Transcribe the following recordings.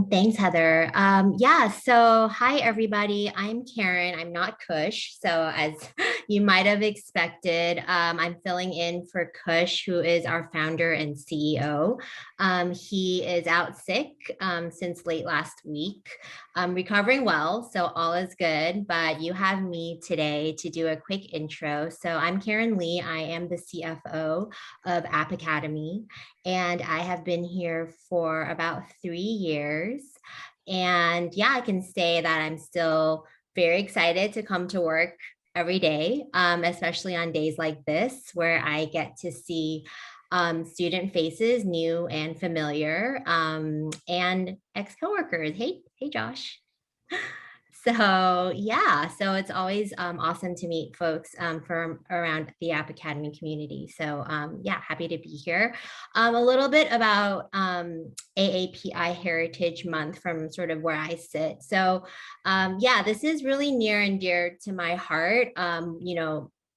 Thanks, Heather. Yeah, so hi, everybody. I'm Karen. I'm not Kush. So, as you might have expected, I'm filling in for Kush, who is our founder and CEO. He is out sick since late last week, recovering well. So, all is good. But you have me today to do a quick intro. So, I'm Karen Lee. I am the CFO of App Academy, and I have been here for about 3 years. And yeah, I can say that I'm still very excited to come to work every day, especially on days like this where I get to see student faces, new and familiar, and ex-coworkers. Hey, Josh. So yeah, so it's always awesome to meet folks from around the App Academy community. So yeah, happy to be here. A little bit about AAPI Heritage Month from sort of where I sit. So yeah, this is really near and dear to my heart.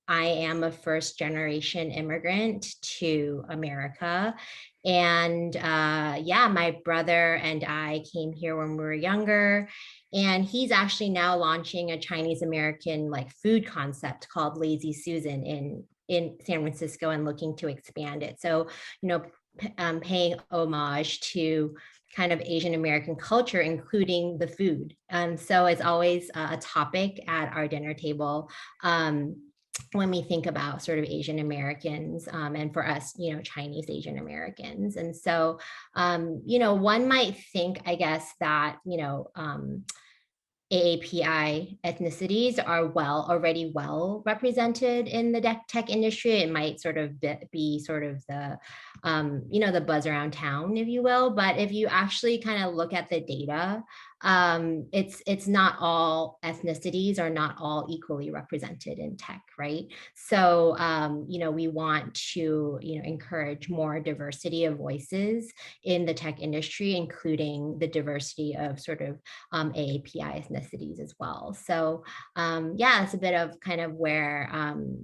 I am a first generation immigrant to America. And yeah, my brother and I came here when we were younger, and he's actually now launching a Chinese American like food concept called Lazy Susan in San Francisco and looking to expand it. So, paying homage to kind of Asian American culture, including the food. So it's always a topic at our dinner table. When we think about sort of Asian Americans, and for us, Chinese Asian Americans. And so, one might think, I guess, that, AAPI ethnicities are already well represented in the tech industry. It might sort of be sort of the buzz around town, if you will. But if you actually kind of look at the data, it's not all ethnicities are not all equally represented in tech, right? So, we want to, encourage more diversity of voices in the tech industry, including the diversity of sort of AAPI ethnicities as well. So yeah, it's a bit of kind of where,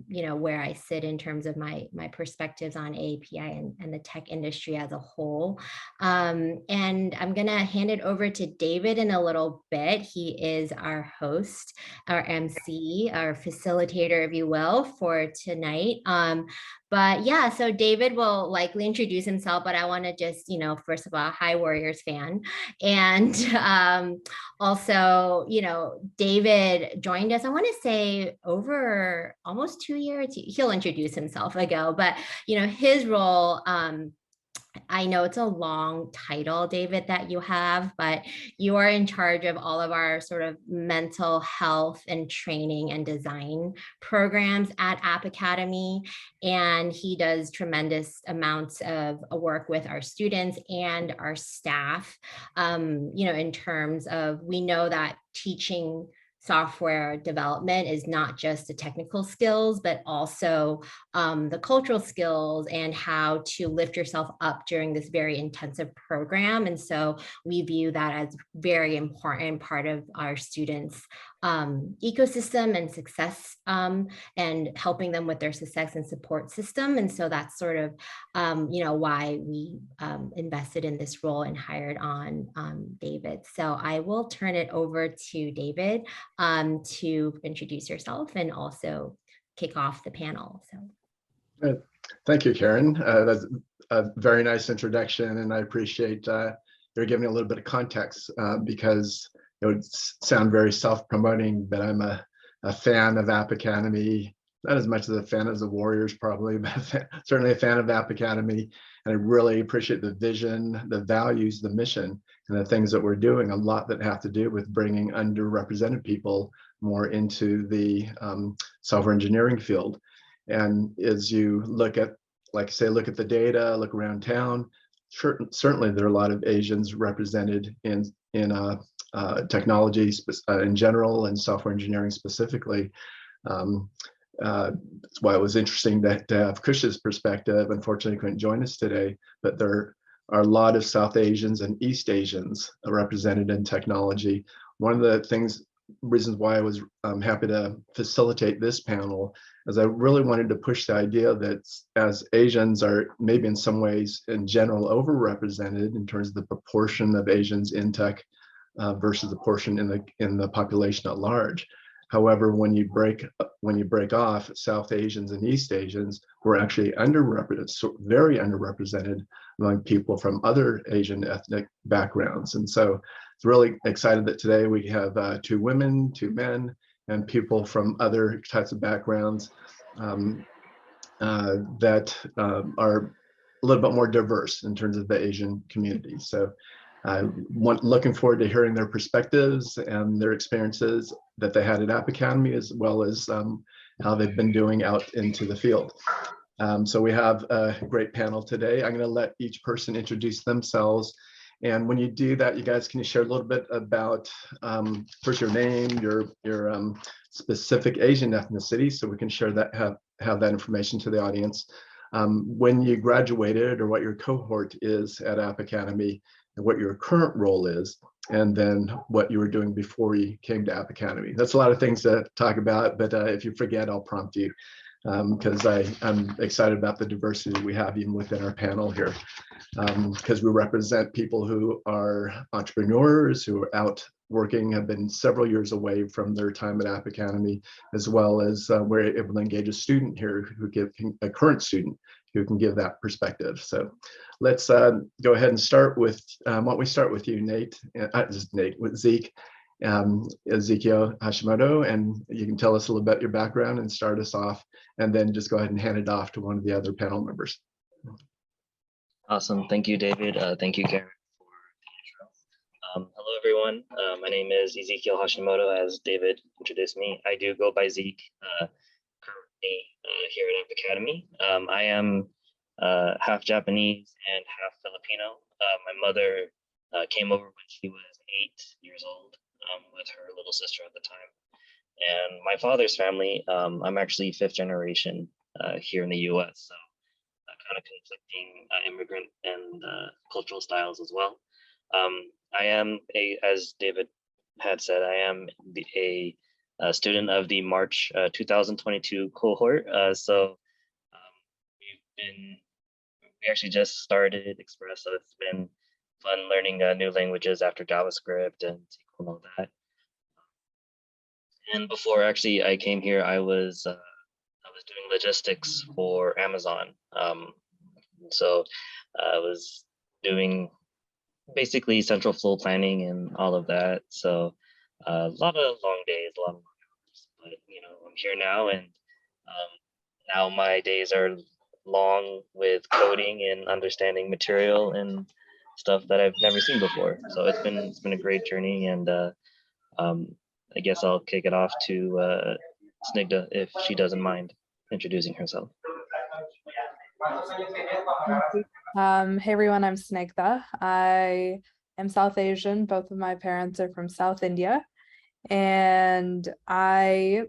where I sit in terms of my perspectives on AAPI and the tech industry as a whole. And I'm going to hand it over to David in a little bit. He is our host, our MC, our facilitator, if you will, for tonight. But yeah, so David will likely introduce himself, but I want to just, first of all, hi Warriors fan. And also, David joined us, I want to say over almost 2 years. He'll introduce himself ago, but, his role, I know it's a long title, David, that you have, but you are in charge of all of our sort of mental health and training and design programs at App Academy. And he does tremendous amounts of work with our students and our staff, in terms of, we know that teaching software development is not just the technical skills, but also the cultural skills and how to lift yourself up during this very intensive program. And so we view that as very important part of our students' ecosystem and success, and helping them with their success and support system. And so that's sort of, why we invested in this role and hired on David. So I will turn it over to David to introduce yourself and also kick off the panel. So. Thank you, Karen. That's a very nice introduction, and I appreciate you're giving a little bit of context because it would sound very self-promoting, but I'm a fan of App Academy, not as much as a fan as the Warriors probably, but certainly a fan of App Academy. And I really appreciate the vision, the values, the mission, and the things that we're doing, a lot that have to do with bringing underrepresented people more into the software engineering field. And as you look at, like say, look at the data, look around town, certainly there are a lot of Asians represented in technology in general and software engineering specifically. That's why it was interesting to have Kush's perspective. Unfortunately, he couldn't join us today, but there are a lot of South Asians and East Asians represented in technology. One of the things reasons why I was happy to facilitate this panel is I really wanted to push the idea that as Asians are maybe in some ways in general overrepresented in terms of the proportion of Asians in tech versus the portion in the population at large. However, when you break off South Asians and East Asians, we're actually underrepresented, so very underrepresented among people from other Asian ethnic backgrounds. And so it's really excited that today we have 2 women, 2 men, and people from other types of backgrounds that are a little bit more diverse in terms of the Asian community. So looking forward to hearing their perspectives and their experiences that they had at App Academy, as well as how they've been doing out into the field. So we have a great panel today. I'm going to let each person introduce themselves. And when you do that, you guys, can you share a little bit about first your name, your specific Asian ethnicity, so we can share that, have that information to the audience. When you graduated, or what your cohort is at App Academy, and what your current role is, and then what you were doing before you came to App Academy. That's a lot of things to talk about, but if you forget, I'll prompt you, because I'm excited about the diversity we have even within our panel here, because we represent people who are entrepreneurs, who are out working, have been several years away from their time at App Academy, as well as we're able to engage a student here who a current student who can give that perspective. So let's go ahead and start with, why don't we start with you, Nate, with Zeke, Exequiel Hashimoto, and you can tell us a little bit your background and start us off, and then just go ahead and hand it off to one of the other panel members. Awesome. Thank you, David. Thank you, Karen, for the intro. Hello, everyone. My name is Exequiel Hashimoto, as David introduced me. I do go by Zeke currently here at App Academy. I am half Japanese and half Filipino. My mother came over when she was 8 years old with her little sister at the time. And my father's family, I'm actually 5th generation here in the US, so kind of conflicting immigrant and cultural styles as well. I am as David had said, I am a student of the March 2022 cohort. So we actually just started Express, so it's been fun learning new languages after JavaScript and SQL and all that. And before actually I came here, I was doing logistics for Amazon. So I was doing basically central flow planning and all of that. So a lot of long days, a lot of long hours, but I'm here now, and now my days are long with coding and understanding material and stuff that I've never seen before. So it's been a great journey, and I guess I'll kick it off to Snigdha, if she doesn't mind introducing herself. Hey everyone, I'm Snigdha. I am South Asian. Both of my parents are from South India, and I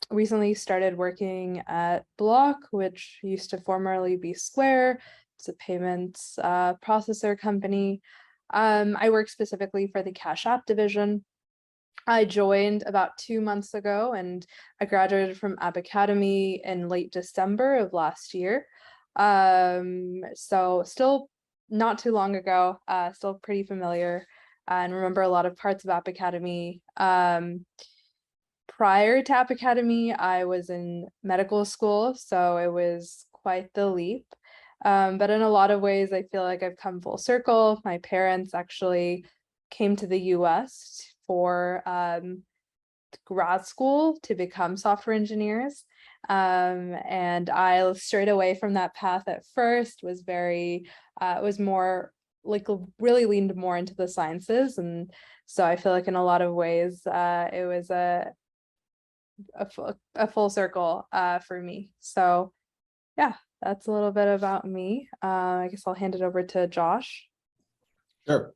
recently started working at Block, which used to formerly be Square. It's a payments processor company. I work specifically for the Cash App division. I joined about 2 months ago, and I graduated from App Academy in late December of last year. So still not too long ago, still pretty familiar and remember a lot of parts of App Academy. Prior to App Academy, I was in medical school, so it was quite the leap. But in a lot of ways, I feel like I've come full circle. My parents actually came to the US for grad school to become software engineers. And I strayed away from that path at first, was was more like really leaned more into the sciences. And so I feel like in a lot of ways, it was a full circle for me. So yeah, that's a little bit about me. I guess I'll hand it over to Josh. Sure.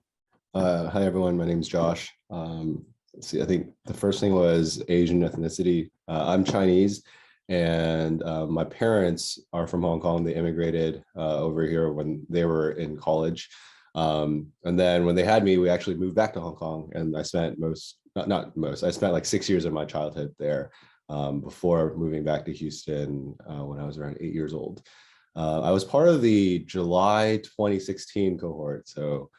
Hi, everyone. My name is Josh. Let's see, I think the first thing was Asian ethnicity. I'm Chinese, and my parents are from Hong Kong. They immigrated over here when they were in college. And then when they had me, we actually moved back to Hong Kong, and I spent most not most. I spent like 6 years of my childhood there before moving back to Houston when I was around 8 years old. I was part of the July 2016 cohort, so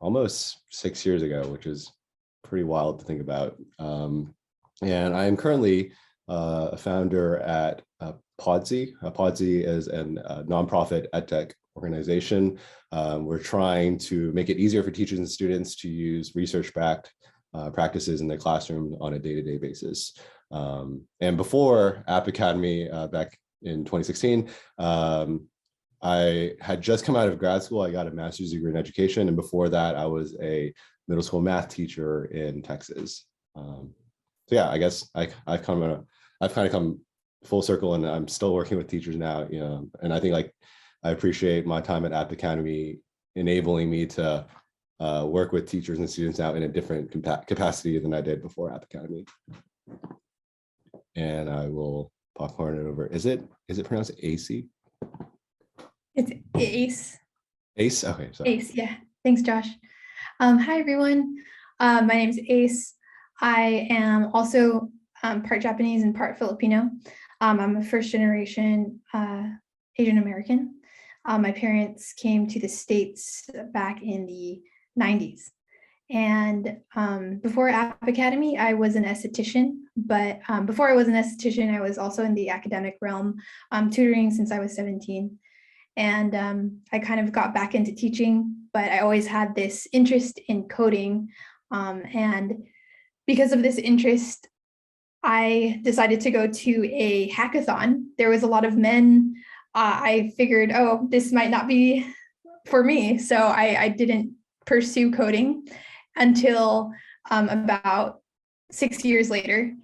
almost 6 years ago, which is pretty wild to think about. And I am currently a founder at Podsie. Podsie is a nonprofit edtech organization. We're trying to make it easier for teachers and students to use research-backed practices in the classroom on a day-to-day basis. And before App Academy, back in 2016, I had just come out of grad school. I got a master's degree in education. And before that, I was a middle school math teacher in Texas. So yeah, I guess I've kind of come full circle, and I'm still working with teachers now. You know, and I think like I appreciate my time at App Academy enabling me to work with teachers and students now in a different capacity than I did before App Academy. And I will popcorn it over. Is it pronounced Ayce? It's Ace. Ace? Okay, sorry. Ace, yeah. Thanks, Josh. Hi, everyone. My name is Ace. I am also part Japanese and part Filipino. I'm a first generation Asian American. My parents came to the States back in the 90s. And before App Academy, I was an esthetician. But before I was an esthetician, I was also in the academic realm, tutoring since I was 17. And I kind of got back into teaching, but I always had this interest in coding. And because of this interest, I decided to go to a hackathon. There was a lot of men. I figured, oh, this might not be for me. So I didn't pursue coding until about 6 years later.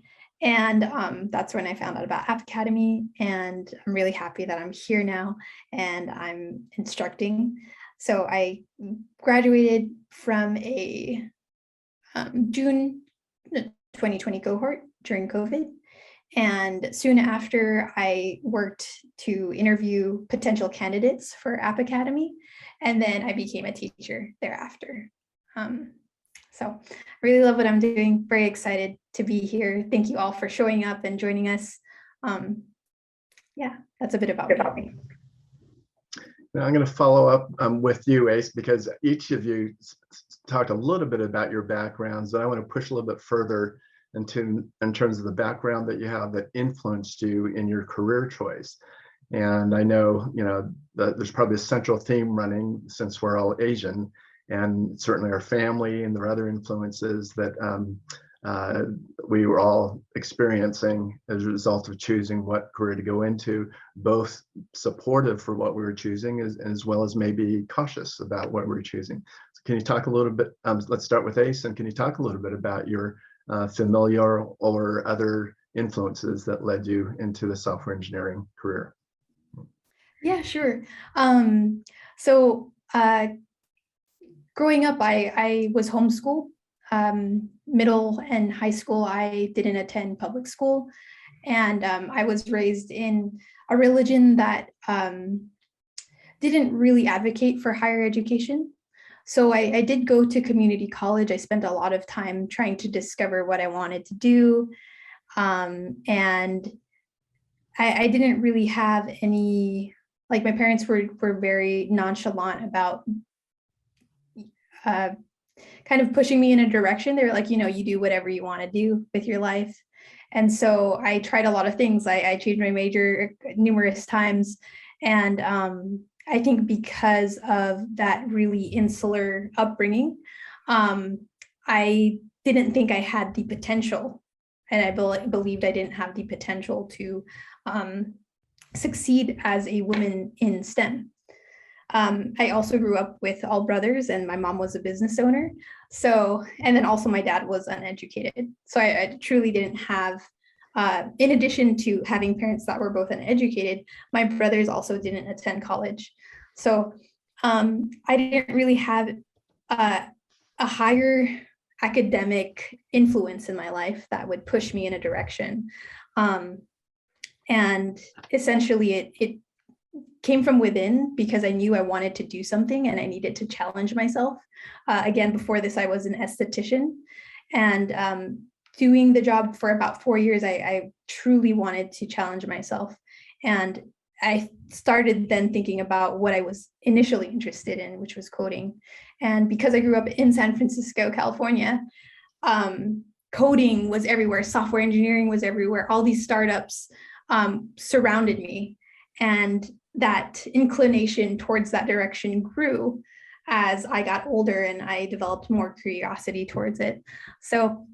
And that's when I found out about App Academy, and I'm really happy that I'm here now and I'm instructing. So I graduated from a June 2020 cohort during COVID. And soon after, I worked to interview potential candidates for App Academy, and then I became a teacher thereafter. So I really love what I'm doing. Very excited to be here. Thank you all for showing up and joining us. Yeah, that's a bit about me. Now I'm going to follow up with you, Ace, because each of you talked a little bit about your backgrounds, and I want to push a little bit further in terms of the background that you have that influenced you in your career choice. And I know, you know, that there's probably a central theme running since we're all Asian, and certainly our family and there are other influences that we were all experiencing as a result of choosing what career to go into, both supportive for what we were choosing as well as maybe cautious about what we were choosing. So can you talk a little bit, let's start with Ace, and can you talk a little bit about your familiar or other influences that led you into the software engineering career? Yeah, sure. So growing up, I was homeschooled. Middle and high school, I didn't attend public school. And I was raised in a religion that didn't really advocate for higher education. So I did go to community college. I spent a lot of time trying to discover what I wanted to do. And I didn't really have any, like my parents were very nonchalant about kind of pushing me in a direction. They were like, you know, you do whatever you want to do with your life. And so I tried a lot of things. I changed my major numerous times. And I think because of that really insular upbringing, I didn't think I had the potential. And I believed I didn't have the potential to succeed as a woman in STEM. I also grew up with all brothers, and my mom was a business owner. So, and then also my dad was uneducated. So I truly didn't have, in addition to having parents that were both uneducated, my brothers also didn't attend college. So I didn't really have a higher academic influence in my life that would push me in a direction. And essentially it came from within because I knew I wanted to do something and I needed to challenge myself. Again, before this, I was an esthetician. And doing the job for about 4 years, I truly wanted to challenge myself. And I started then thinking about what I was initially interested in, which was coding. And because I grew up in San Francisco, California, coding was everywhere. Software engineering was everywhere. All these startups surrounded me. And that inclination towards that direction grew as I got older and I developed more curiosity towards it. So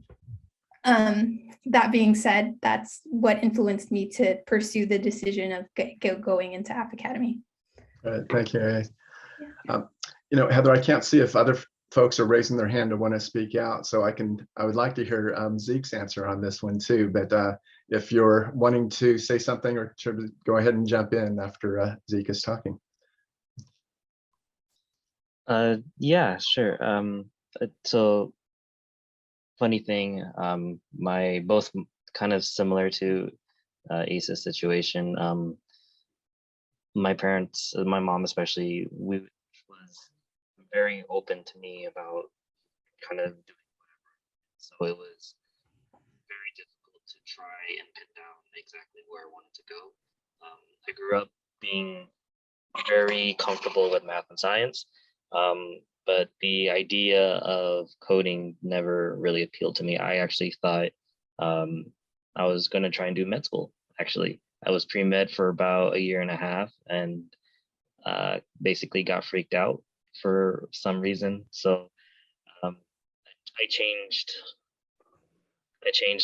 that being said, that's what influenced me to pursue the decision of going into App Academy. Thank you, Ayce. Heather, I can't see if other folks are raising their hand and want to speak out, so I would like to hear Zeke's answer on this one too, but if you're wanting to say something or to go ahead and jump in after Zeke is talking. Yeah, sure. So funny thing, both kind of similar to Ace's situation. My parents, my mom especially, was very open to me about kind of doing whatever. So it was very difficult to try and pin down exactly where I wanted to go. I grew up being very comfortable with math and science. But the idea of coding never really appealed to me. I actually thought I was going to try and do med school. Actually, I was pre-med for about a year and a half and basically got freaked out for some reason. So I changed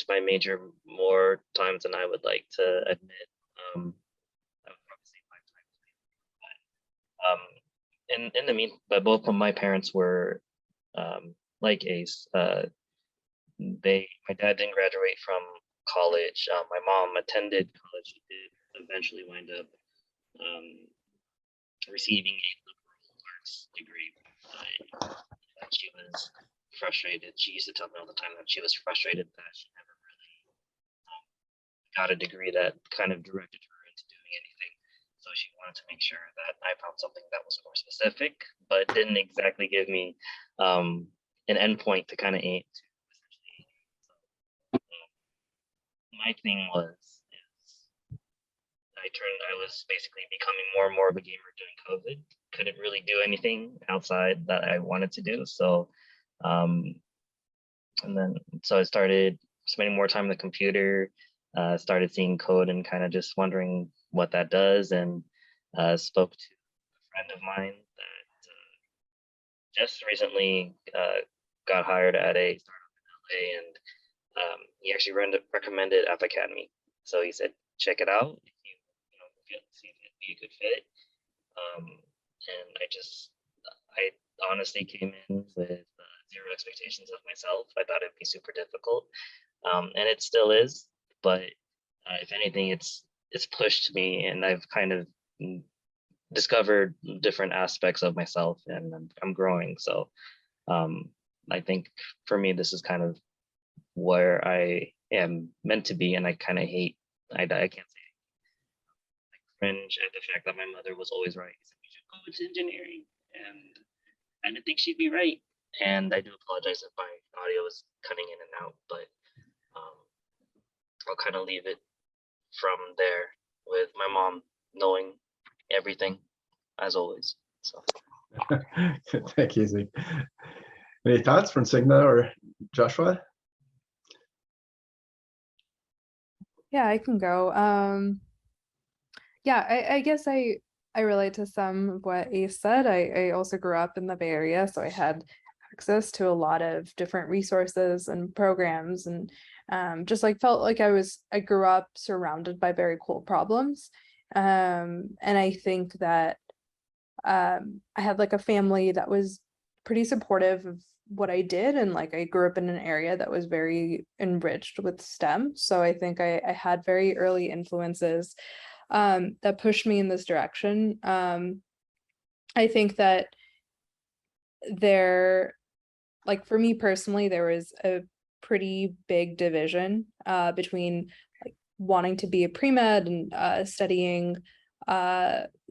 my major more times than I would like to admit. I would probably say 5 times. In the mean, but both of my parents were like Ace. My dad didn't graduate from college. My mom attended college. She did eventually wind up receiving a liberal arts degree. She was frustrated. She used to tell me all the time that she was frustrated that she never really got a degree that kind of directed her into doing anything. So she wanted to make sure that I found something that was more specific, but didn't exactly give me an endpoint to kind of aim to. Essentially, so, my thing was, I was basically becoming more and more of a gamer during COVID. Couldn't really do anything outside that I wanted to do. So, so I started spending more time on the computer. Started seeing code and kind of just wondering what that does, and spoke to a friend of mine that just recently got hired at a startup in LA, and he actually recommended App Academy. So he said, check it out if you see if it'd be a good fit. And I honestly came in with zero expectations of myself. I thought it'd be super difficult, and it still is. But if anything, it's pushed me, and I've kind of discovered different aspects of myself, and I'm growing. So I think for me, this is kind of where I am meant to be, and I kind of hate. I can't say I cringe at the fact that my mother was always right. She said, "You should go into engineering," and I didn't think she'd be right. And I do apologize if my audio is cutting in and out, but I'll kind of leave it from there with my mom knowing everything as always. So thank you, Zeke. Any thoughts from Snigdha or Joshua? Yeah, I can go. Yeah, I guess I relate to some of what Ace said. I also grew up in the Bay Area, so I had access to a lot of different resources and programs, and just like felt like I grew up surrounded by very cool problems. And I think that I had like a family that was pretty supportive of what I did, and like I grew up in an area that was very enriched with STEM. So I think I had very early influences that pushed me in this direction. I think that like for me personally, there was a pretty big division between like wanting to be a pre-med and studying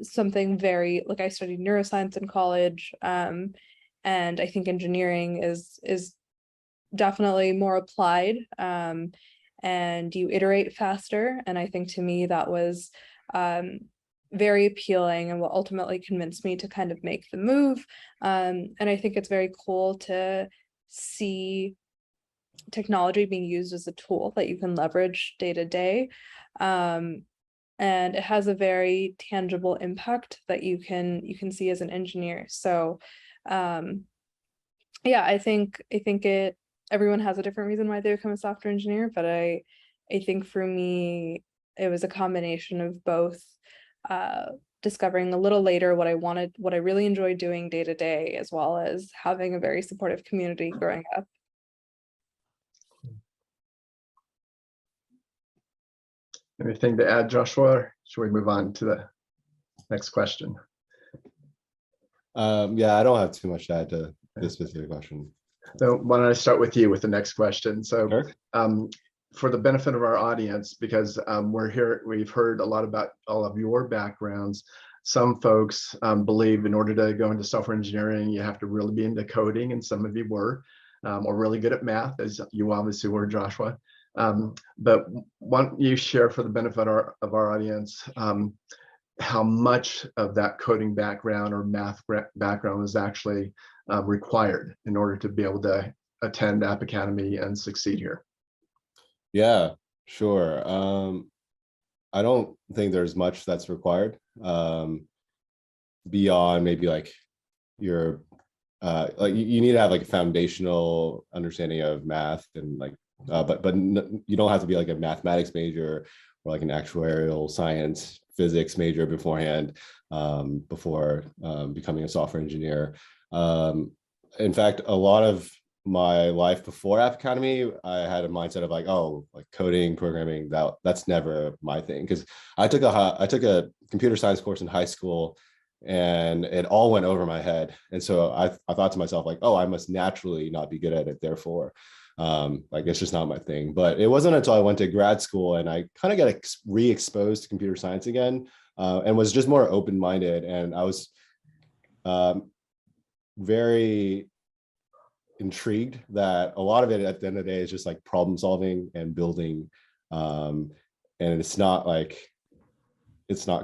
something very, like I studied neuroscience in college, and I think engineering is definitely more applied, and you iterate faster. And I think to me that was very appealing and what ultimately convinced me to kind of make the move. And I think it's very cool to see technology being used as a tool that you can leverage day to day. And it has a very tangible impact that you can see as an engineer. So yeah, I think everyone has a different reason why they become a software engineer, but I think for me it was a combination of both discovering a little later what I wanted, what I really enjoyed doing day to day, as well as having a very supportive community growing up. Anything to add, Joshua? Or should we move on to the next question? Yeah, I don't have too much to add to this specific question. So why don't I start with you with the next question? So Sure. For the benefit of our audience, because we're here, we've heard a lot about all of your backgrounds. Some folks believe in order to go into software engineering, you have to really be into coding, and some of you were, or really good at math, as you obviously were, Joshua. But why don't you share for the benefit of our audience how much of that coding background or math background is actually required in order to be able to attend App Academy and succeed here? Yeah, sure. I don't think there's much that's required beyond maybe like your like you need to have like a foundational understanding of math and like but you don't have to be like a mathematics major or like an actuarial science physics major beforehand before becoming a software engineer. In fact, a lot of my life before App Academy, I had a mindset of like, oh, like coding, programming, that's never my thing. Because I took a computer science course in high school and it all went over my head. And so I thought to myself like, oh, I must naturally not be good at it. Therefore, like it's just not my thing. But it wasn't until I went to grad school and I kind of got re-exposed to computer science again and was just more open-minded. And I was very intrigued that a lot of it at the end of the day is just like problem solving and building, and it's not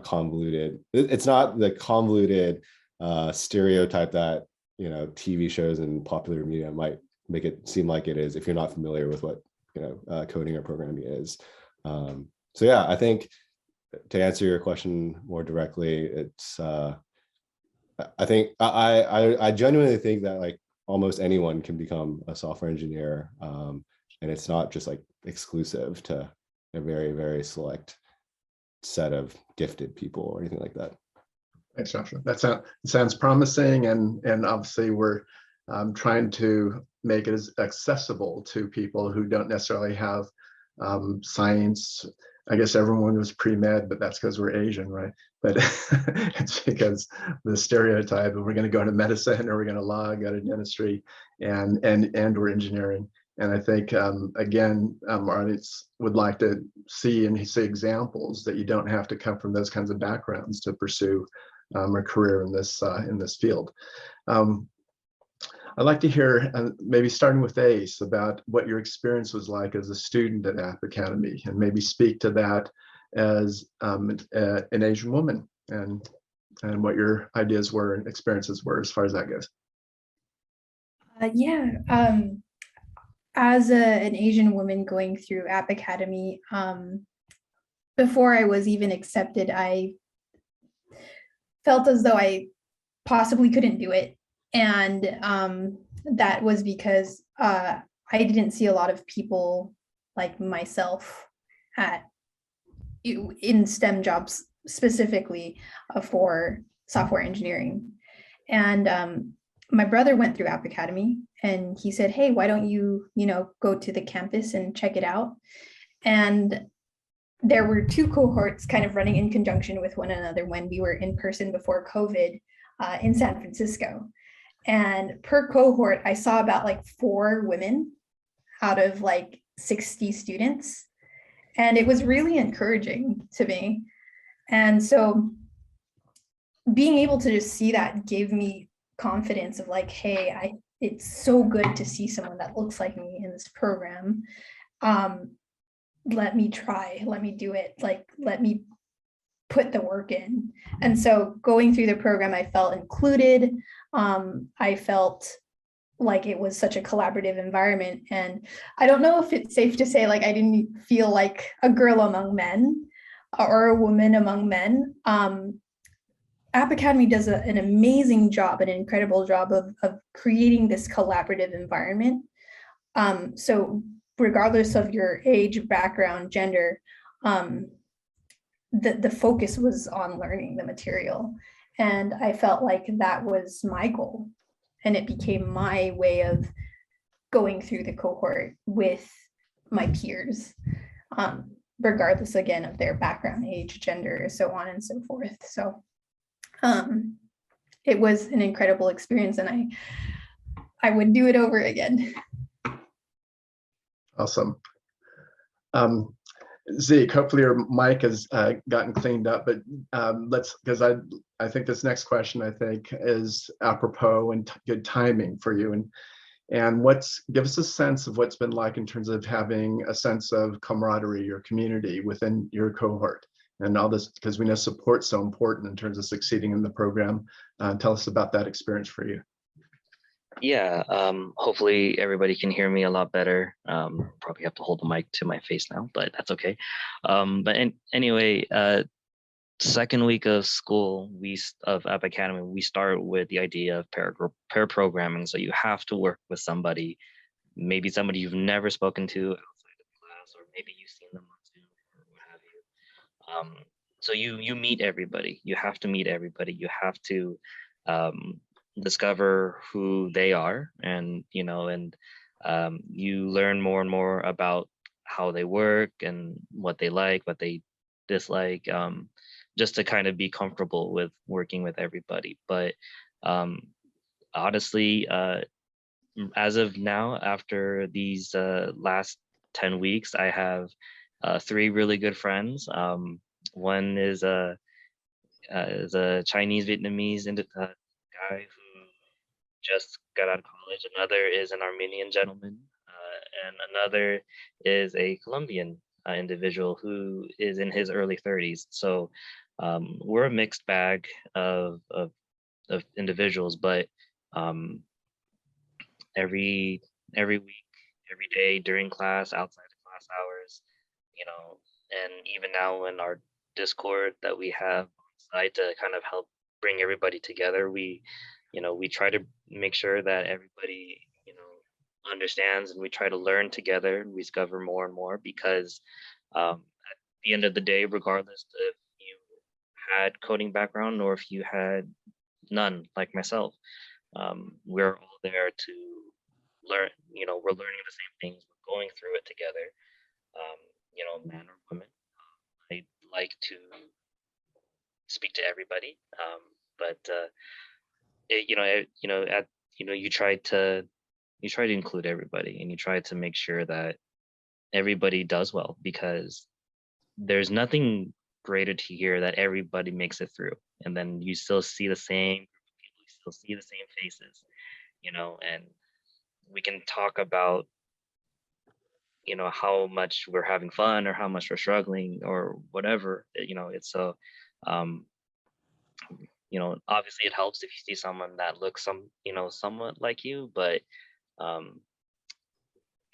convoluted. It's not the convoluted stereotype that TV shows and popular media might make it seem like it is if you're not familiar with what coding or programming is. So yeah, I think to answer your question more directly, it's I think I genuinely think that like almost anyone can become a software engineer, and it's not just like exclusive to a very, very select set of gifted people or anything like that. Thanks, Joshua. That sounds promising, and obviously we're trying to make it as accessible to people who don't necessarily have science. I guess everyone was pre-med, but that's because we're Asian, right? But it's because the stereotype of we're going to go into medicine or we're going to law, go to dentistry, and or engineering. And I think again, our audience would like to see examples that you don't have to come from those kinds of backgrounds to pursue a career in this field. I'd like to hear, maybe starting with Ayce, about what your experience was like as a student at App Academy, and maybe speak to that as an Asian woman, and what your ideas were and experiences were as far as that goes. As an Asian woman going through App Academy, before I was even accepted, I felt as though I possibly couldn't do it. And that was because I didn't see a lot of people like myself in STEM jobs, specifically for software engineering. And my brother went through App Academy and he said, hey, why don't you, go to the campus and check it out? And there were two cohorts kind of running in conjunction with one another when we were in person before COVID in San Francisco. And per cohort, I saw about like 4 women out of like 60 students. And it was really encouraging to me. And so being able to just see that gave me confidence of like, hey, it's so good to see someone that looks like me in this program. Let me try, let me do it, like, let me put the work in. And so going through the program, I felt included. I felt like it was such a collaborative environment. And I don't know if it's safe to say, like, I didn't feel like a girl among men or a woman among men. App Academy does an amazing job, an incredible job of creating this collaborative environment. So regardless of your age, background, gender, the focus was on learning the material. And I felt like that was my goal. And it became my way of going through the cohort with my peers, regardless, again, of their background, age, gender, so on and so forth. So it was an incredible experience, and I would do it over again. Awesome. Zeke, hopefully your mic has gotten cleaned up, but because I think this next question, I think, is apropos and good timing for you. And give us a sense of what's been like in terms of having a sense of camaraderie or community within your cohort and all this, because we know support's so important in terms of succeeding in the program. Tell us about that experience for you. Yeah, hopefully everybody can hear me a lot better. Probably have to hold the mic to my face now, but that's okay. Anyway, second week of school, of App Academy, we start with the idea of pair programming. So you have to work with somebody, maybe somebody you've never spoken to outside of class, or maybe you've seen them on Zoom or what have you. So you meet everybody. You have to meet everybody. You have to discover who they are, and you learn more and more about how they work and what they like, what they dislike, just to kind of be comfortable with working with everybody. But honestly, as of now, after these last 10 weeks, I have 3 really good friends. One is a Chinese Vietnamese guy who just got out of college. Another is an Armenian gentleman, and another is a Colombian individual who is in his early 30s. So we're a mixed bag of individuals, but every week, every day during class, outside of class hours, and even now in our Discord that we have on site to kind of help bring everybody together, we try to make sure that everybody understands, and we try to learn together, and we discover more and more, because at the end of the day, regardless if you had coding background or if you had none, like myself, we're all there to learn. We're learning the same things, we're going through it together, man or woman. I like to speak to everybody, but you try to include everybody, and you try to make sure that everybody does well, because there's nothing greater to hear that everybody makes it through, and then you still see the same group of people, you still see the same faces, and we can talk about how much we're having fun or how much we're struggling or whatever. It's so obviously it helps if you see someone that looks somewhat like you, but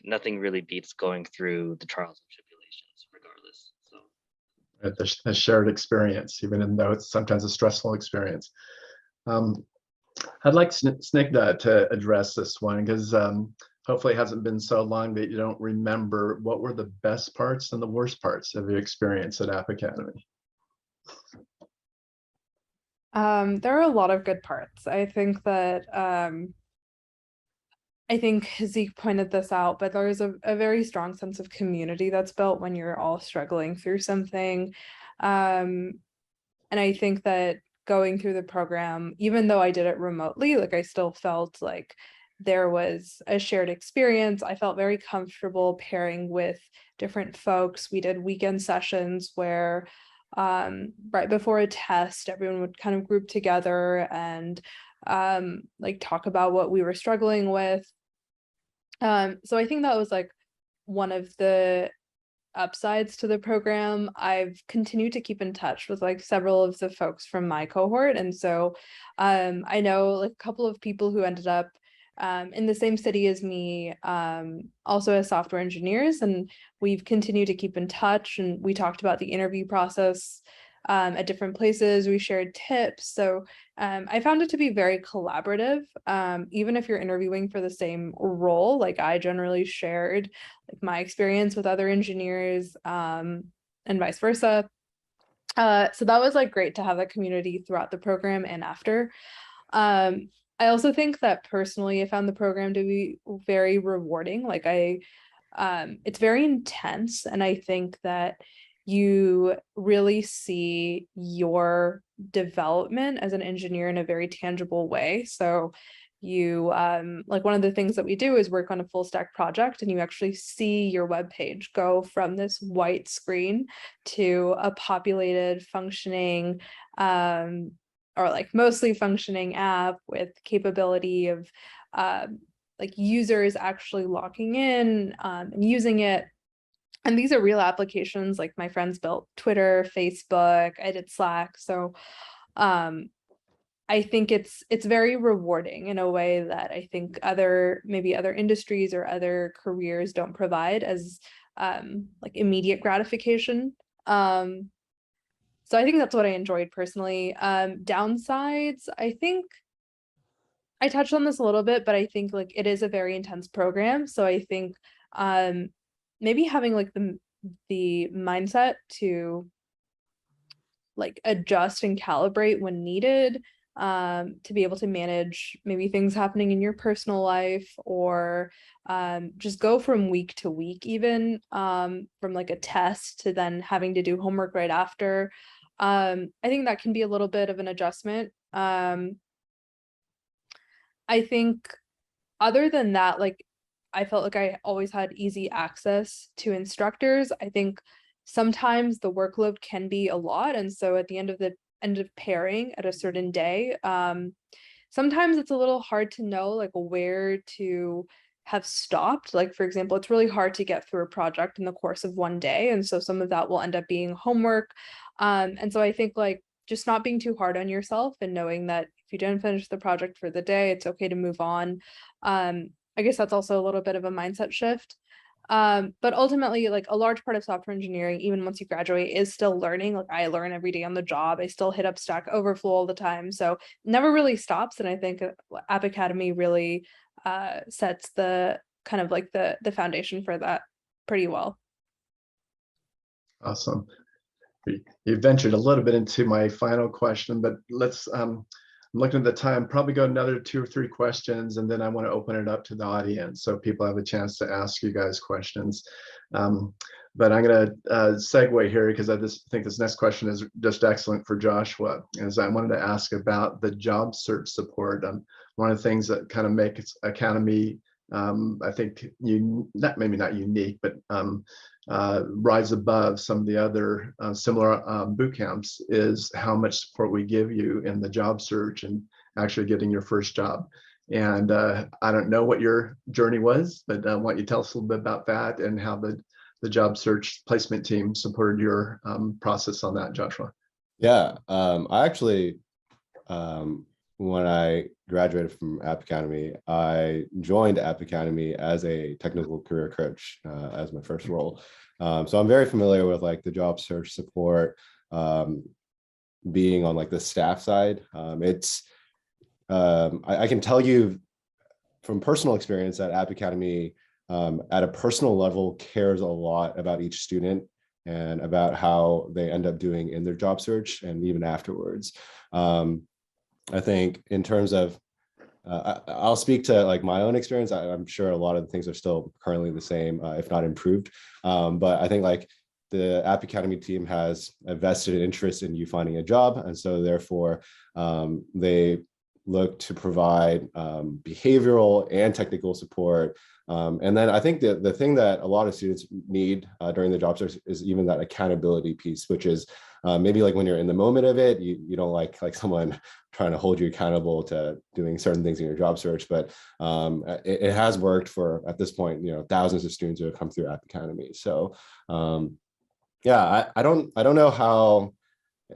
nothing really beats going through the trials and tribulations regardless. So The shared experience, even though it's sometimes a stressful experience. I'd like Snigdha to address this one, because hopefully it hasn't been so long that you don't remember what were the best parts and the worst parts of your experience at App Academy. There are a lot of good parts. I think that Zeke pointed this out, but there's a very strong sense of community that's built when you're all struggling through something. And I think that going through the program, even though I did it remotely, like I still felt like there was a shared experience. I felt very comfortable pairing with different folks. We did weekend sessions where right before a test, everyone would kind of group together and like talk about what we were struggling with. So I think that was like one of the upsides to the program. I've continued to keep in touch with like several of the folks from my cohort. And so I know like a couple of people who ended up in the same city as me, also as software engineers, and we've continued to keep in touch, and we talked about the interview process at different places. We shared tips. So I found it to be very collaborative. Even if you're interviewing for the same role, like I generally shared like my experience with other engineers, and vice versa. So that was like great to have a community throughout the program and after. I also think that personally, I found the program to be very rewarding. Like it's very intense, and I think that you really see your development as an engineer in a very tangible way. So you like one of the things that we do is work on a full stack project, and you actually see your web page go from this white screen to a populated, functioning, or like mostly functioning app with capability of like users actually logging in and using it. And these are real applications. Like my friends built Twitter, Facebook, I did Slack. So I think it's very rewarding in a way that I think maybe other industries or other careers don't provide as like immediate gratification. So I think that's what I enjoyed personally. Downsides, I think I touched on this a little bit, but I think like it is a very intense program. So I think maybe having like the mindset to like adjust and calibrate when needed, to be able to manage maybe things happening in your personal life, or just go from week to week, even from like a test to then having to do homework right after. I think that can be a little bit of an adjustment. I think other than that, like I felt like I always had easy access to instructors. I think sometimes the workload can be a lot, and so at the end of pairing at a certain day, sometimes it's a little hard to know like where to have stopped. Like for example, it's really hard to get through a project in the course of one day, and so some of that will end up being homework. And so I think like just not being too hard on yourself and knowing that if you didn't finish the project for the day, it's okay to move on. I guess that's also a little bit of a mindset shift. But ultimately, like a large part of software engineering, even once you graduate, is still learning. Like I learn every day on the job. I still hit up Stack Overflow all the time. So never really stops. And I think App Academy really sets the kind of like the foundation for that pretty well. Awesome. You ventured a little bit into my final question, but let's, I'm looking at the time, probably go another 2 or 3 questions, and then I want to open it up to the audience so people have a chance to ask you guys questions. But I'm going to segue here because I just think this next question is just excellent for Joshua. As I wanted to ask about the job search support. One of the things that kind of makes Academy, I think maybe not unique, but rise above some of the other similar boot camps is how much support we give you in the job search and actually getting your first job. And I don't know what your journey was, but why don't you tell us a little bit about that and how the job search placement team supported your process on that, Joshua? Yeah, I actually, when I graduated from App Academy, I joined App Academy as a technical career coach as my first role. So I'm very familiar with like the job search support, being on like the staff side. I can tell you from personal experience that App Academy at a personal level cares a lot about each student and about how they end up doing in their job search and even afterwards. I think in terms of, I'll speak to like my own experience. I'm sure a lot of the things are still currently the same, if not improved. But I think like the App Academy team has a vested interest in you finding a job. And so therefore they look to provide behavioral and technical support. And then I think the thing that a lot of students need during the job search is even that accountability piece, which is maybe like when you're in the moment of it, you don't like someone trying to hold you accountable to doing certain things in your job search. But it has worked for, at this point, thousands of students who have come through App Academy. So yeah, I don't know how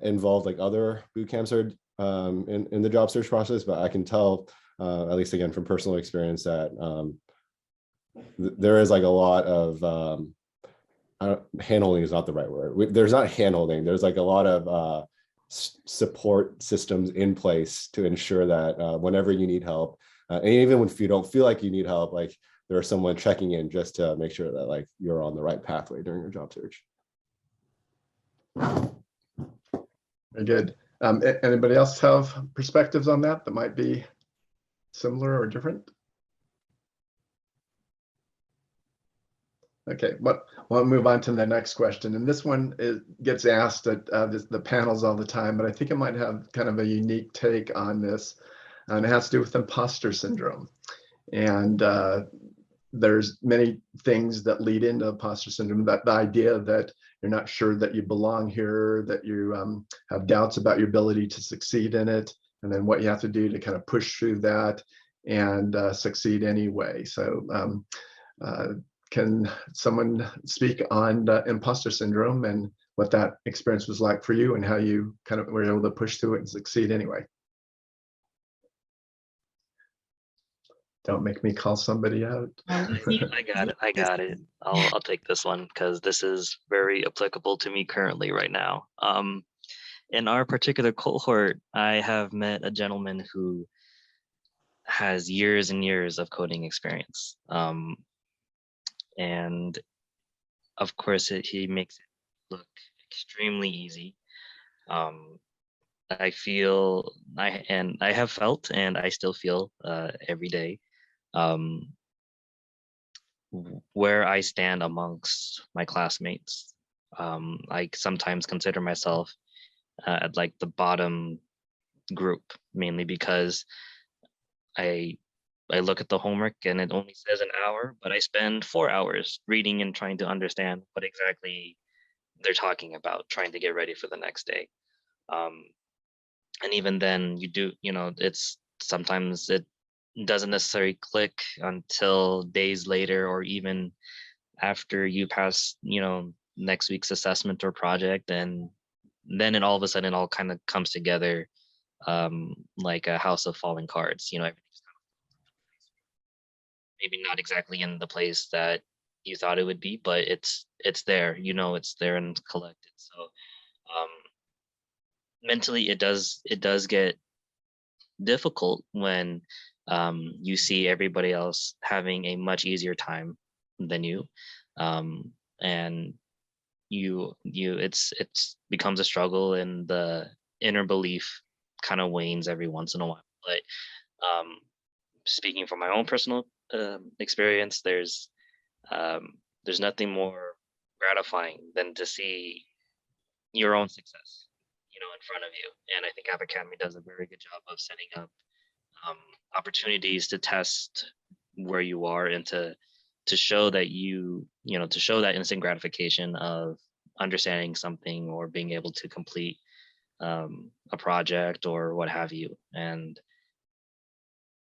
involved like other boot camps are in the job search process, but I can tell, at least again from personal experience, that there is like a lot of handholding is not the right word. There's not handholding. There's like a lot of support systems in place to ensure that whenever you need help, and even if you don't feel like you need help, like there's someone checking in just to make sure that like you're on the right pathway during your job search. Very good. Anybody else have perspectives on that might be similar or different? Okay, but we'll move on to the next question. And this one gets asked at the panels all the time, but I think it might have kind of a unique take on this. And it has to do with imposter syndrome. And there's many things that lead into imposter syndrome, that the idea that you're not sure that you belong here, that you have doubts about your ability to succeed in it, and then what you have to do to kind of push through that and succeed anyway. So can someone speak on imposter syndrome and what that experience was like for you and how you kind of were able to push through it and succeed anyway? Don't make me call somebody out. I got it. I'll take this one because this is very applicable to me currently right now. In our particular cohort, I have met a gentleman who has years and years of coding experience. And of course, he makes it look extremely easy. I feel, I have felt, and I still feel every day, where I stand amongst my classmates. I sometimes consider myself at like the bottom group, mainly because I look at the homework and it only says an hour, but I spend 4 hours reading and trying to understand what exactly they're talking about, trying to get ready for the next day. And even then it's sometimes it doesn't necessarily click until days later, or even after you pass, next week's assessment or project. And then it all of a sudden all kind of comes together like a house of falling cards, everything's maybe not exactly in the place that you thought it would be, but it's there, it's there and collected. So mentally it does get difficult when you see everybody else having a much easier time than you, and it's becomes a struggle, and the inner belief kind of wanes every once in a while. But speaking from my own personal experience, there's nothing more gratifying than to see your own success, in front of you. And I think App Academy does a very good job of setting up opportunities to test where you are, and to show that to show that instant gratification of understanding something or being able to complete a project or what have you. And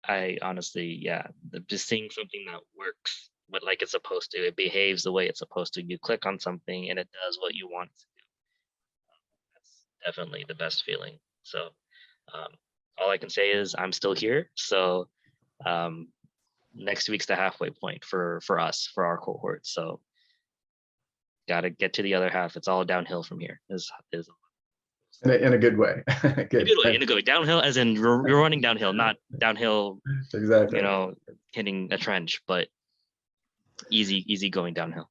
I honestly, just seeing something that works but like it's supposed to, it behaves the way it's supposed to, you click on something and it does what you want it to do. That's definitely the best feeling. So all I can say is I'm still here. So next week's the halfway point for us, for our cohort. So got to get to the other half. It's all downhill from here. Is in a good way. Good. In a good way. Downhill as in you're running downhill, not downhill, exactly. Hitting a trench, but easy going downhill.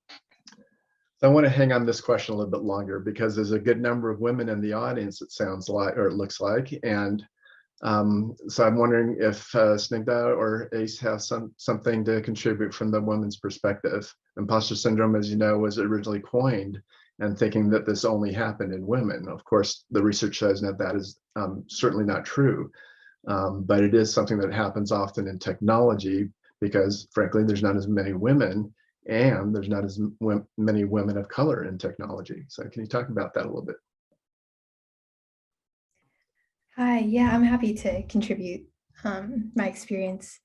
I want to hang on this question a little bit longer because there's a good number of women in the audience, it sounds like, or it looks like. And so I'm wondering if Snigdha or Ayce have something to contribute from the woman's perspective. Imposter syndrome, as you know, was originally coined and thinking that this only happened in women. Of course, the research says that is certainly not true. But it is something that happens often in technology because, frankly, there's not as many women and there's not as many women of color in technology. So can you talk about that a little bit? Hi, yeah, I'm happy to contribute my experience.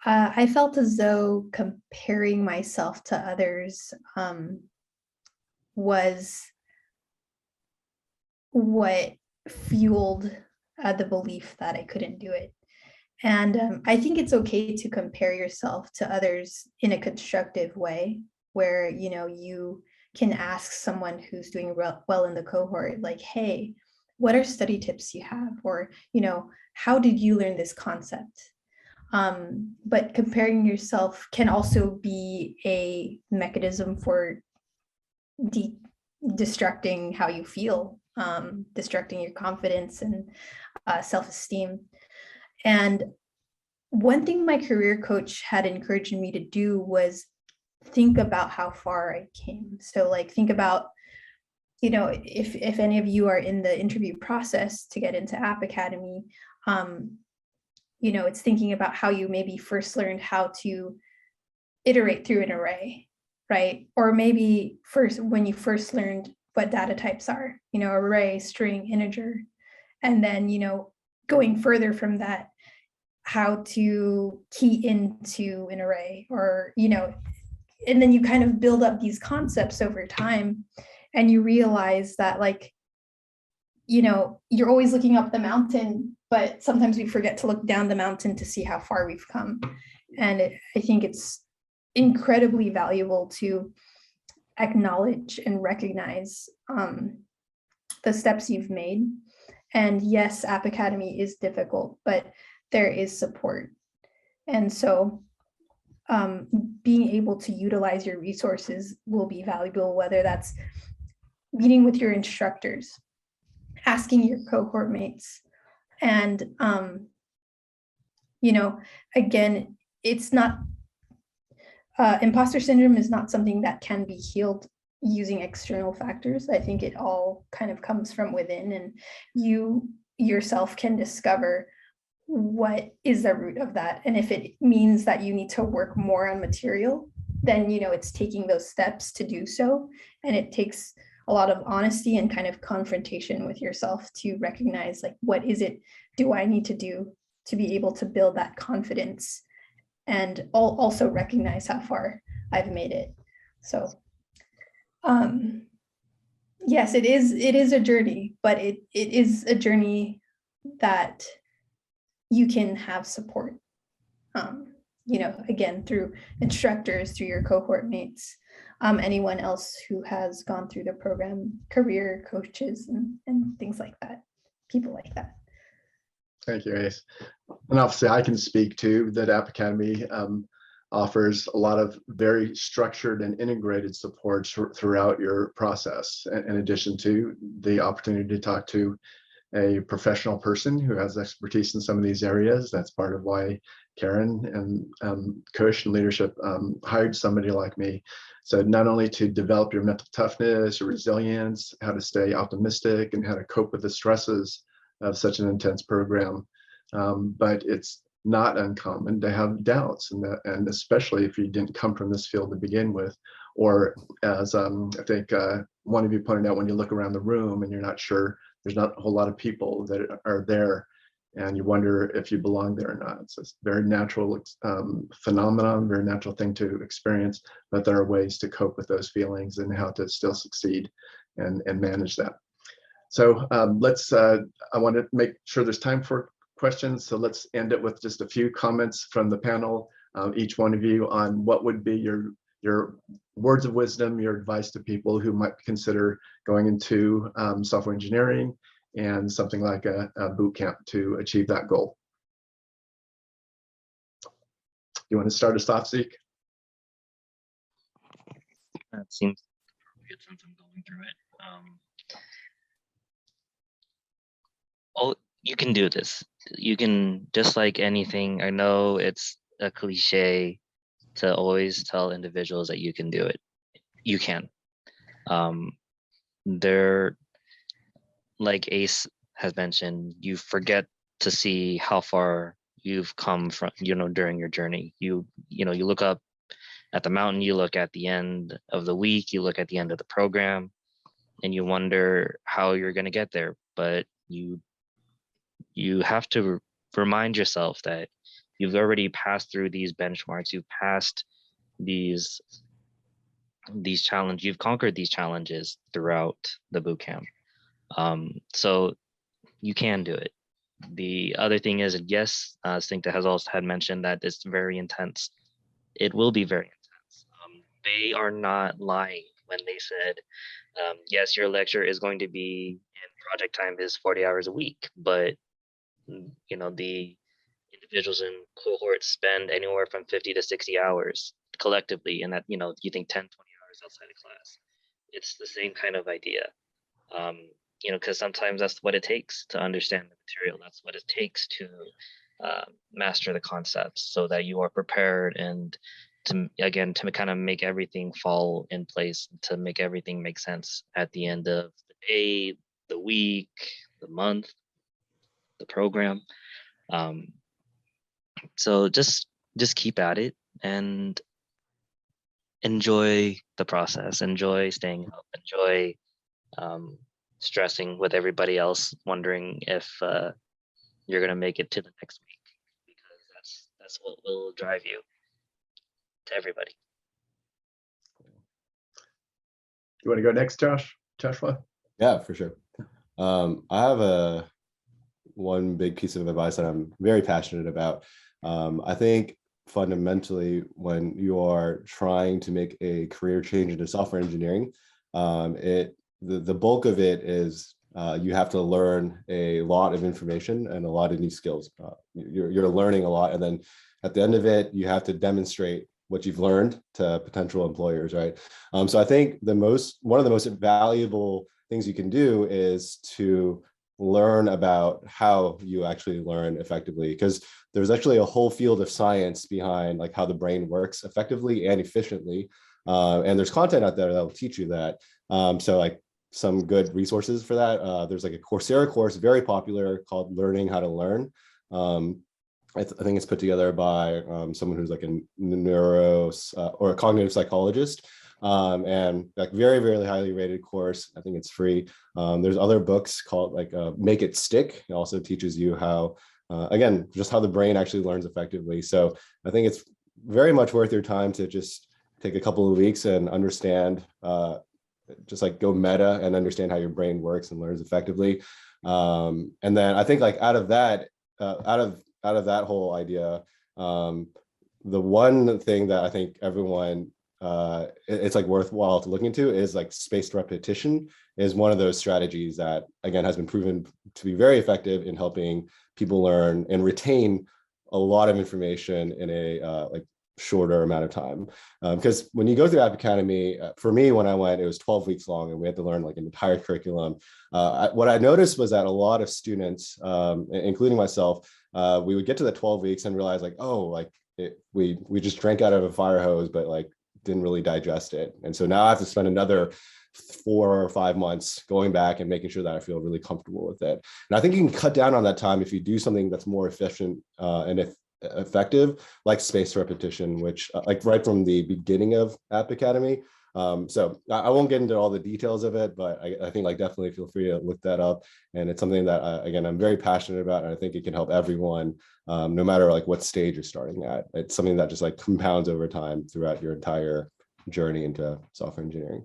I felt as though comparing myself to others was what fueled the belief that I couldn't do it. And I think it's okay to compare yourself to others in a constructive way, where you can ask someone who's doing well in the cohort, like, hey, what are study tips you have? Or, how did you learn this concept? But comparing yourself can also be a mechanism for distracting how you feel, distracting your confidence and self-esteem. And one thing my career coach had encouraged me to do was think about how far I came. So like think about, if any of you are in the interview process to get into App Academy, it's thinking about how you maybe first learned how to iterate through an array, right? Or maybe when you first learned what data types are, array, string, integer, and then, going further from that, how to key into an array, or, and then you kind of build up these concepts over time, and you realize that, like, you're always looking up the mountain, but sometimes we forget to look down the mountain to see how far we've come. And I think it's incredibly valuable to acknowledge and recognize the steps you've made. And yes, App Academy is difficult, but there is support. And so being able to utilize your resources will be valuable, whether that's meeting with your instructors, asking your cohort mates, and again, it's not imposter syndrome is not something that can be healed using external factors. I think it all kind of comes from within, and you yourself can discover what is the root of that. And if it means that you need to work more on material, then it's taking those steps to do so. And it takes a lot of honesty and kind of confrontation with yourself to recognize, like, what is it do I need to do to be able to build that confidence, and also recognize how far I've made it. So yes, it is a journey, but it is a journey that you can have support, again, through instructors, through your cohort mates, anyone else who has gone through the program, career coaches and things like that, people like that. Thank you, Ayce. And obviously I can speak to that App Academy offers a lot of very structured and integrated supports throughout your process, in addition to the opportunity to talk to a professional person who has expertise in some of these areas. That's part of why Karen and Kush and leadership hired somebody like me. So not only to develop your mental toughness or resilience, how to stay optimistic and how to cope with the stresses of such an intense program, but it's not uncommon to have doubts, and especially if you didn't come from this field to begin with, or as I think one of you pointed out, when you look around the room and you're not sure, there's not a whole lot of people that are there, and you wonder if you belong there or not. It's a very natural phenomenon, very natural thing to experience, but there are ways to cope with those feelings and how to still succeed and manage that. So I want to make sure there's time for questions. So let's end it with just a few comments from the panel, each one of you, on what would be your words of wisdom, your advice to people who might consider going into software engineering and something like a boot camp to achieve that goal. You want to start us off, Zeke? That seems good since I'm going through it. You can do this. You can, just like anything. I know it's a cliche to always tell individuals that you can do it. You can. They're, like Ayce has mentioned, you forget to see how far you've come from, during your journey. You look up at the mountain, you look at the end of the week, you look at the end of the program, and you wonder how you're going to get there. But you have to remind yourself that you've already passed through these benchmarks, you've passed these challenges, you've conquered these challenges throughout the boot camp. So you can do it. The other thing is, yes, Snigdha has also had mentioned that it's very intense. It will be very intense. They are not lying when they said, yes, your lecture is going to be, and project time is 40 hours a week, but the individuals in cohorts spend anywhere from 50 to 60 hours collectively, and that, you think 10, 20 hours outside of class. It's the same kind of idea. Because sometimes that's what it takes to understand the material. That's what it takes to master the concepts, so that you are prepared and to kind of make everything fall in place, to make everything make sense at the end of the day, the week, the month, the program. So just keep at it and enjoy the process, enjoy staying up, enjoy stressing with everybody else, wondering if you're going to make it to the next week, because that's what will drive you to everybody. You want to go next, Joshua? Yeah, for sure. I have one big piece of advice that I'm very passionate about. I think fundamentally, when you are trying to make a career change into software engineering, the bulk of it is you have to learn a lot of information and a lot of new skills. You're learning a lot, and then at the end of it, you have to demonstrate what you've learned to potential employers, right? So I think one of the most valuable things you can do is to learn about how you actually learn effectively, because there's actually a whole field of science behind like how the brain works effectively and efficiently, and there's content out there that will teach you that. So like some good resources for that, there's like a Coursera course, very popular, called Learning How to Learn. I think it's put together by someone who's like a or a cognitive psychologist, and like very, very highly rated course. I think it's free. There's other books called like Make It Stick. It also teaches you how, again, just how the brain actually learns effectively. So I think it's very much worth your time to just take a couple of weeks and understand, just like go meta and understand how your brain works and learns effectively. And then I think like out of that whole idea, the one thing that I think everyone, it's like worthwhile to look into is like spaced repetition is one of those strategies that, again, has been proven to be very effective in helping people learn and retain a lot of information in a like shorter amount of time. Because when you go through AAPI Academy, for me, when I went, it was 12 weeks long and we had to learn like an entire curriculum. What I noticed was that a lot of students, including myself, we would get to the 12 weeks and realize like, oh, like we just drank out of a fire hose, but like didn't really digest it. And so now I have to spend another 4 or 5 months going back and making sure that I feel really comfortable with it. And I think you can cut down on that time if you do something that's more efficient and effective, like spaced repetition, which like right from the beginning of AAPI Academy. So I won't get into all the details of it, but I think like definitely feel free to look that up. And it's something that again, I'm very passionate about, and I think it can help everyone, no matter like what stage you're starting at. It's something that just like compounds over time throughout your entire journey into software engineering.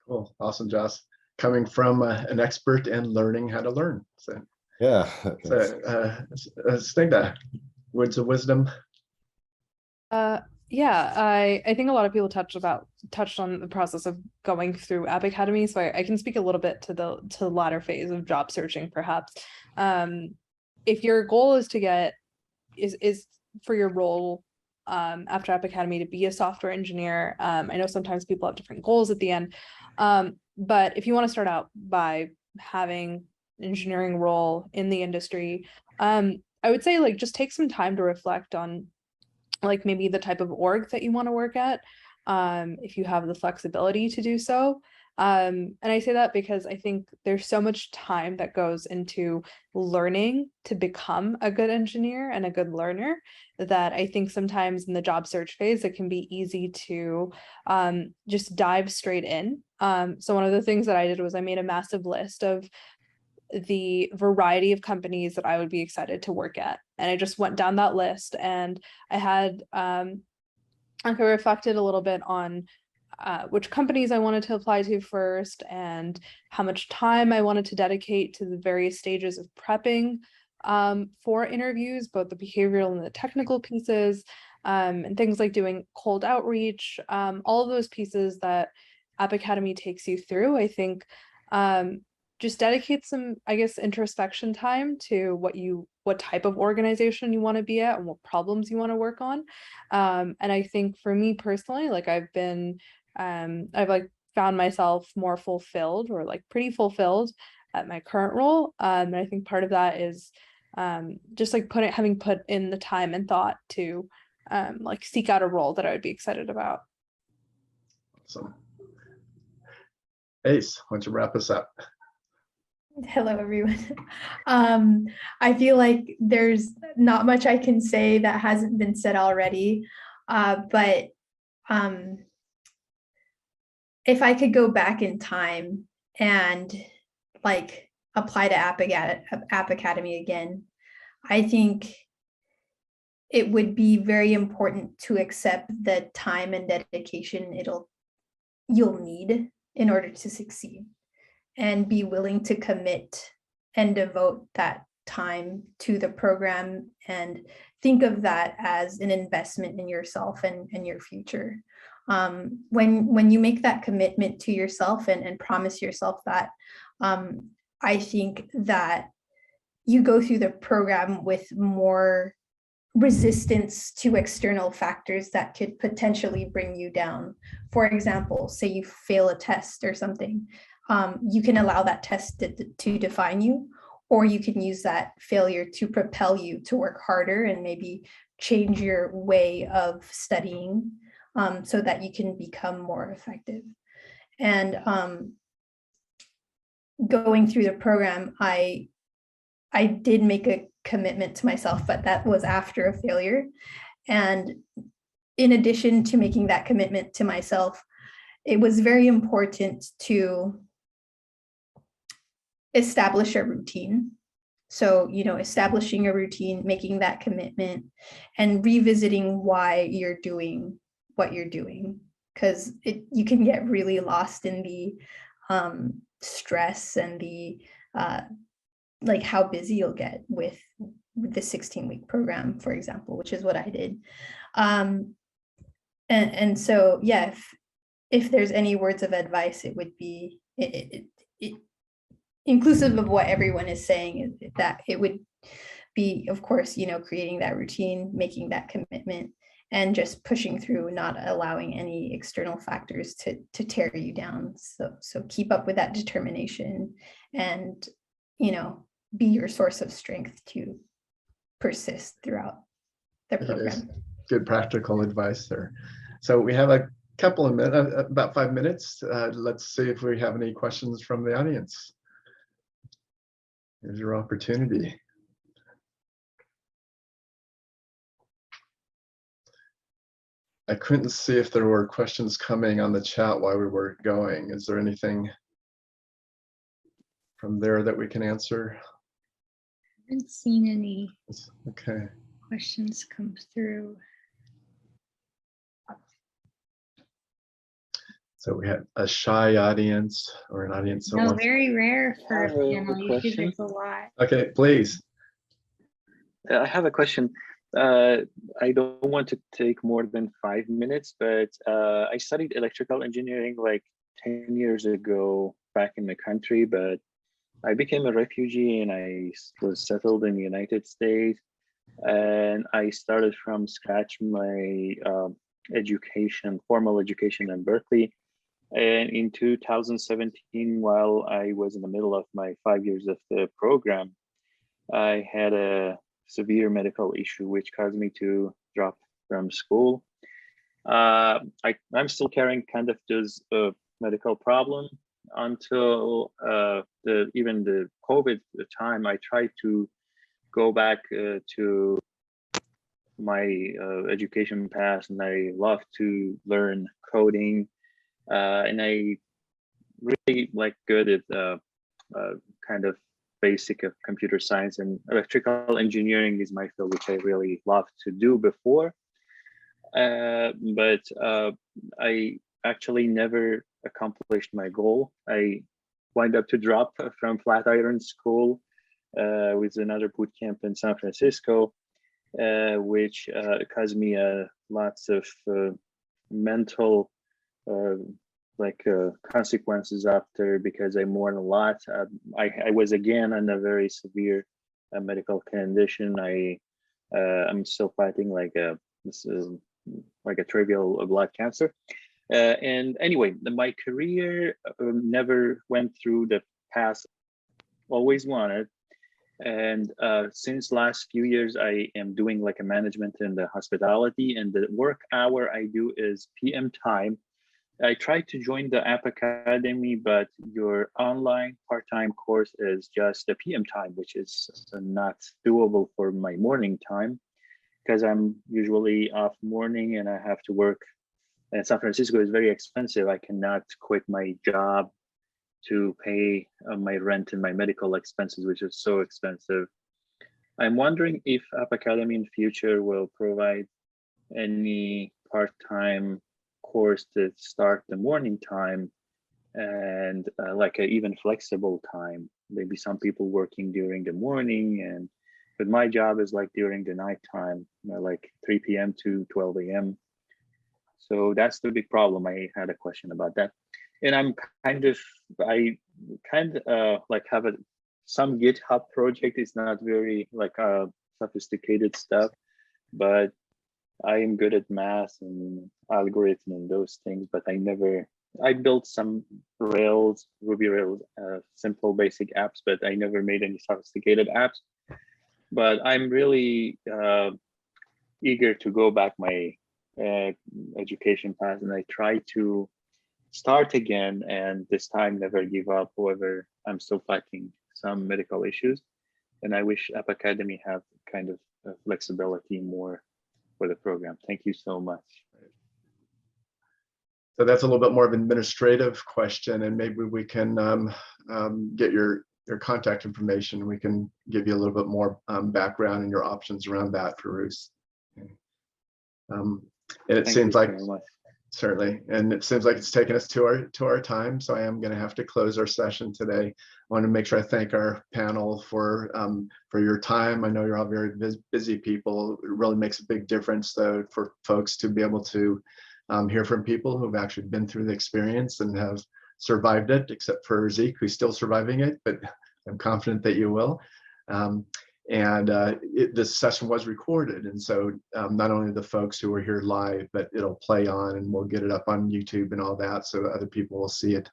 Cool, awesome, Josh. Coming from an expert in learning how to learn. So yeah. Snigdha, words of wisdom. Yeah, I think a lot of people touched on the process of going through AAPI Academy, so I can speak a little bit to the latter phase of job searching, perhaps. If your goal is to get is for your role after AAPI Academy to be a software engineer, I know sometimes people have different goals at the end, but if you want to start out by having an engineering role in the industry, I would say like just take some time to reflect on like maybe the type of org that you want to work at, if you have the flexibility to do so. And I say that because I think there's so much time that goes into learning to become a good engineer and a good learner that I think sometimes in the job search phase, it can be easy to just dive straight in. So one of the things that I did was I made a massive list of the variety of companies that I would be excited to work at. And I just went down that list, and I had I reflected a little bit on which companies I wanted to apply to first and how much time I wanted to dedicate to the various stages of prepping for interviews, both the behavioral and the technical pieces, and things like doing cold outreach, all of those pieces that App Academy takes you through. I think just dedicate some, I guess, introspection time to what type of organization you want to be at and what problems you want to work on. And I think for me personally, like I've like found myself more fulfilled, or like pretty fulfilled at my current role. And I think part of that is just like having put in the time and thought to like seek out a role that I would be excited about. Awesome. Ace, why don't you wrap us up? Hello, everyone. I feel like there's not much I can say that hasn't been said already, but if I could go back in time and like apply to App Academy again, I think it would be very important to accept the time and dedication you'll need in order to succeed, and be willing to commit and devote that time to the program, and think of that as an investment in yourself and your future. When you make that commitment to yourself and promise yourself that, I think that you go through the program with more resistance to external factors that could potentially bring you down. For example, say you fail a test or something, you can allow that test to define you, or you can use that failure to propel you to work harder and maybe change your way of studying, so that you can become more effective. And going through the program, I did make a commitment to myself, but that was after a failure. And in addition to making that commitment to myself, it was very important to establish a routine. So, establishing a routine, making that commitment, and revisiting why you're doing what you're doing, because you can get really lost in the stress and the like how busy you'll get with the 16-week program, for example, which is what I did. And so, yeah, if there's any words of advice, it would be inclusive of what everyone is saying, is that it would be, of course, creating that routine, making that commitment, and just pushing through, not allowing any external factors to tear you down. So keep up with that determination, and be your source of strength to persist throughout the program. Good practical advice there. So we have a couple of minutes, about 5 minutes. Let's see if we have any questions from the audience. Here's your opportunity. I couldn't see if there were questions coming on the chat while we were going. Is there anything from there that we can answer? I haven't seen any Okay. questions come through. So we had a shy audience, or an audience that No, wants. very rare for I a have a panel. Usually question. there's a lot. Okay, please. I have a question. I don't want to take more than 5 minutes, but I studied electrical engineering like 10 years ago back in the country, but I became a refugee and I was settled in the United States, and I started from scratch my formal education in Berkeley. And in 2017, while I was in the middle of my 5 years of the program, I had a severe medical issue which caused me to drop from school. I'm still carrying kind of this medical problem, until even the COVID time, I tried to go back to my education path, and I love to learn coding, and I really like good at kind of basic of computer science, and electrical engineering is my field, which I really love to do before. But I actually never accomplished my goal. I wind up to drop from Flatiron School with another boot camp in San Francisco, which caused me lots of mental consequences after, because I mourn a lot. I was again in a very severe medical condition. I'm still fighting like a trivial blood cancer. And anyway, my career never went through the path always wanted. And since last few years, I am doing like a management in the hospitality, and the work hour I do is PM time. I tried to join the AAPI Academy, but your online part-time course is just the PM time, which is not doable for my morning time, because I'm usually off morning and I have to work. And San Francisco is very expensive. I cannot quit my job to pay my rent and my medical expenses, which is so expensive. I'm wondering if AAPI Academy in future will provide any part-time course to start the morning time, and like a even flexible time. Maybe some people working during the morning, but my job is like during the nighttime, like 3 p.m. to 12 a.m. So that's the big problem. I had a question about that. And I kind of like have some GitHub project. It's not very like sophisticated stuff, but I am good at math and algorithm and those things, but I built some Ruby Rails, simple basic apps, but I never made any sophisticated apps. But I'm really eager to go back my education path, and I try to start again, and this time never give up. However, I'm still fighting some medical issues, and I wish AAPI Academy have kind of flexibility more for the program. Thank you so much. So that's a little bit more of an administrative question, and maybe we can get your contact information. We can give you a little bit more background and your options around that, Farouz. And it seems like certainly, and it seems like it's taken us to our time. So I am going to have to close our session today. I want to make sure I thank our panel for your time. I know you're all very busy people. It really makes a big difference, though, for folks to be able to hear from people who've actually been through the experience and have survived it, except for Zeke, who's still surviving it, but I'm confident that you will. This session was recorded, and so not only the folks who are here live, but it'll play on, and we'll get it up on YouTube and all that, so other people will see it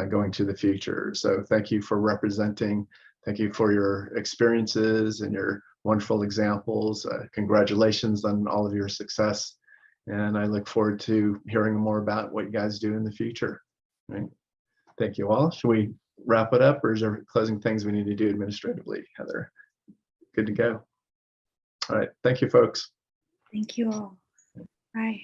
going to the future. So thank you for representing. Thank you for your experiences and your wonderful examples. Congratulations on all of your success, and I look forward to hearing more about what you guys do in the future. Right? Thank you all. Should we wrap it up, or is there closing things we need to do administratively, Heather? Good to go. All right. Thank you, folks. Thank you all. Bye.